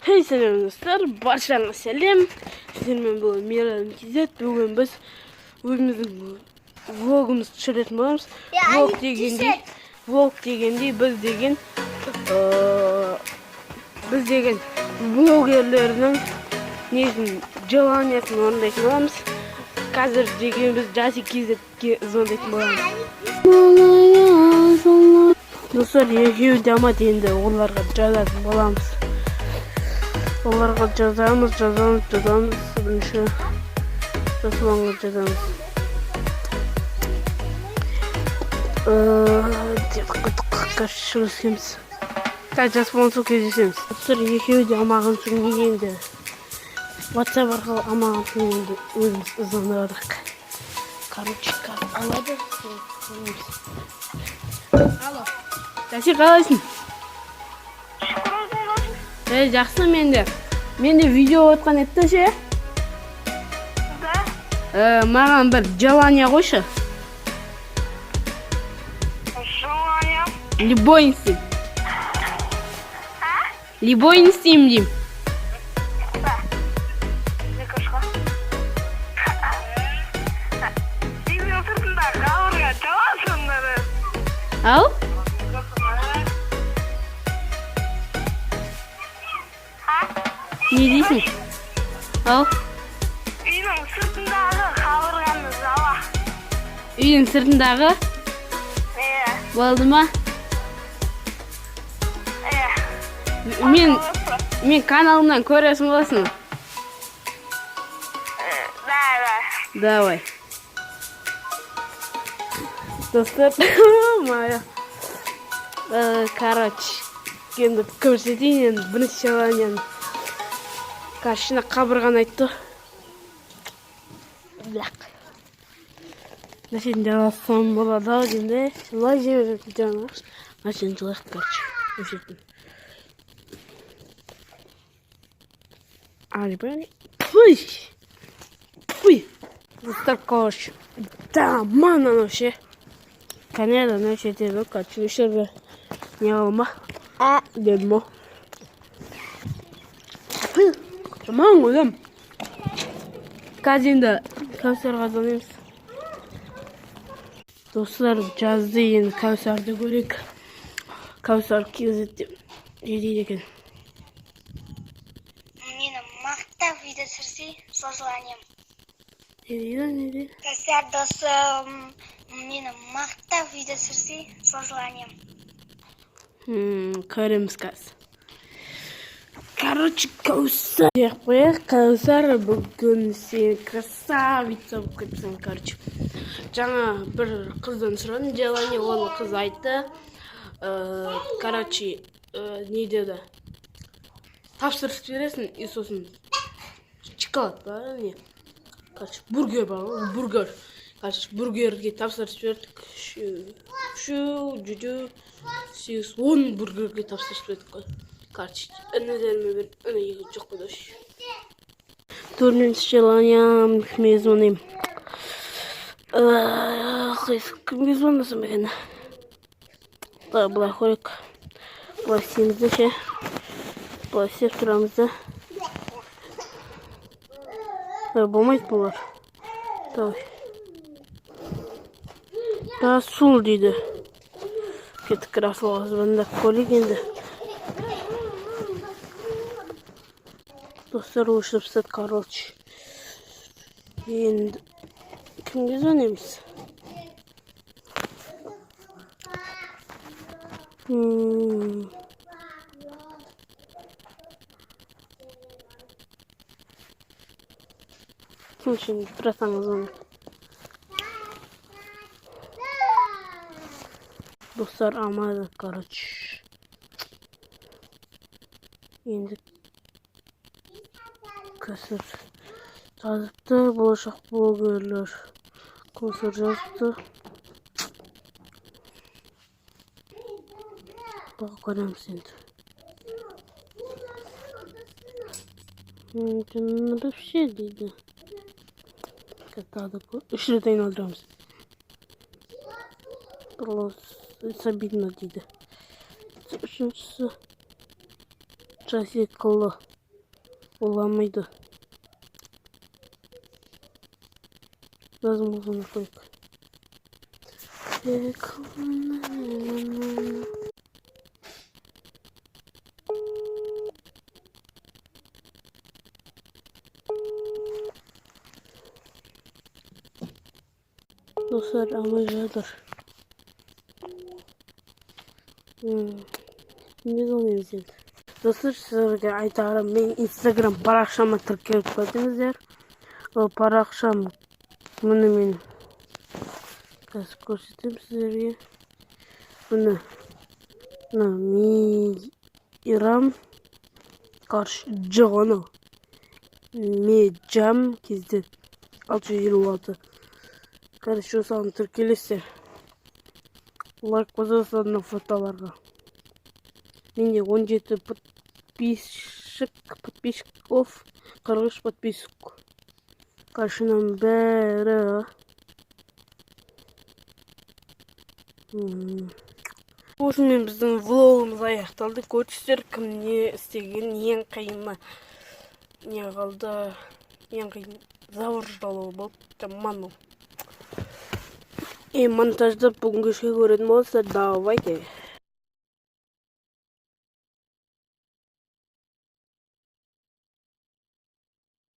Hey selam dostlar, barşlarına selam. Sizlerle bu Miran Kizet. Bugün biz vlogumuzu çıkartmamız. Vlog degende biz degen vloggerlerinin neysin jalaniyasını orundaytmamız. Қазір деген biz Jasi Kizet'e звондайтмамыз. Dostlar, екеуі дамат енді оларға жазатын боламыз. Оларға жазамыз. Бірінші Жасұланға жазамыз. Көрісеміз. Жасұлан сол кездесеміз. Достар, екеуі де амағын сүрінген енді. WhatsApp арқылы амағын сүрінгенде өзіміз ұзандырадық. Короче, алады. Алло. Жаси, қалайсың? Жақсы менде. Менде видео отқан етті ше? Да. Маған бір желание қойшы. Желание? Любой не істейм. Любой не істейм дейм. Да. Некошқа. Сенің сыртында қалырға жауасыңдар. Ау? Ne diyorsun? Al. Үйдің сыртындағы қалырғанды жала. Үйдің сыртындағы? Болды ма? Мен каналымнан көресің боласың. Давай. Достар, моя. Короче, енді көрсетейін енді бірінші желанияны. Karşına kaburgan aytты. Блак. Значит, делассам болады деймін. Солай жіберіп жатамыз. Машина жылайық, короче. Өшетін. Алибан. Фуй. Достар, короче. Да, мана вообще. Конечно, значит, это короче, еще не алма. Дедмо. Aman oğlum. Kazinde Kavsar kazanıyoruz. Dostlar, жазды енді Kavsar'da көрек. Kavsar Kizet'te ne дейді екен? Мені мақтап видео түсірсе, сол желанием. Не дейді? Кавсар досым, мені мақтап видео түсірсе, сол желанием. Көреміз қазір. Короче, Каусар. Каусар бүгін сен красавица болып кетсің, короче. Жаңа бір қыздан сұрадым, желание, оны қыз айтты. Короче, не деді? Тапсырыс бересің, и сосын шоколад бар, не? Короче, бургер бар, бургер. Короче, бургерге тапсырыс бердік. 10 бургерге тапсырыс бердік. Короче, önerilerimi ver, öneriyi çok kadar. Dördüncü желанием, kime звоним? Kime звонmasın beni? Бұлай қойық. Бұлай істеймізді ше. Бұлай істеп тұрамызды. Болмайды бұлар. Давай. Да, сул дейді. Кетік крафлаға звондап көрейік енді. Dostlar, uğraşıp короче. Енді кімге звониміз? Кім şimdi тұрасаңыз оны? Dostlar, амады, короче. Енді Kısır yazıptı, болашақ блогерлер. Kısır жазыпты. Bak көреміз енді. Вообще дейді. Үш рет айналдырамыз. Просто обидно дейді. Үшіншісі мотоциклі оламайды. Lazım olduğunu koyduk. Dostlar amacıdır. Ne oluyoruz yani? Dostlar sizlerge aytarım, men Instagram paraqşama tіркеліп қойдыңыздар. Ол парақшам мұны мен қазір көрсетемін сіздерге. Бұны Мейрам қаршы жоғаны Меджам кезден 656. Короче, осыған тіркелесіздер. Лайк қосасыздар мына фотоларға. Менде 17 подписчиков, 43 подписчик. Karşının beri. Осымен біздің влогымыз аяқталды. Көрсіздер кім не істеген, ең қиыны не қалды, ең қиын завр жалау болды. Ману. Монтажды бүгінгі көретін болса, давайте.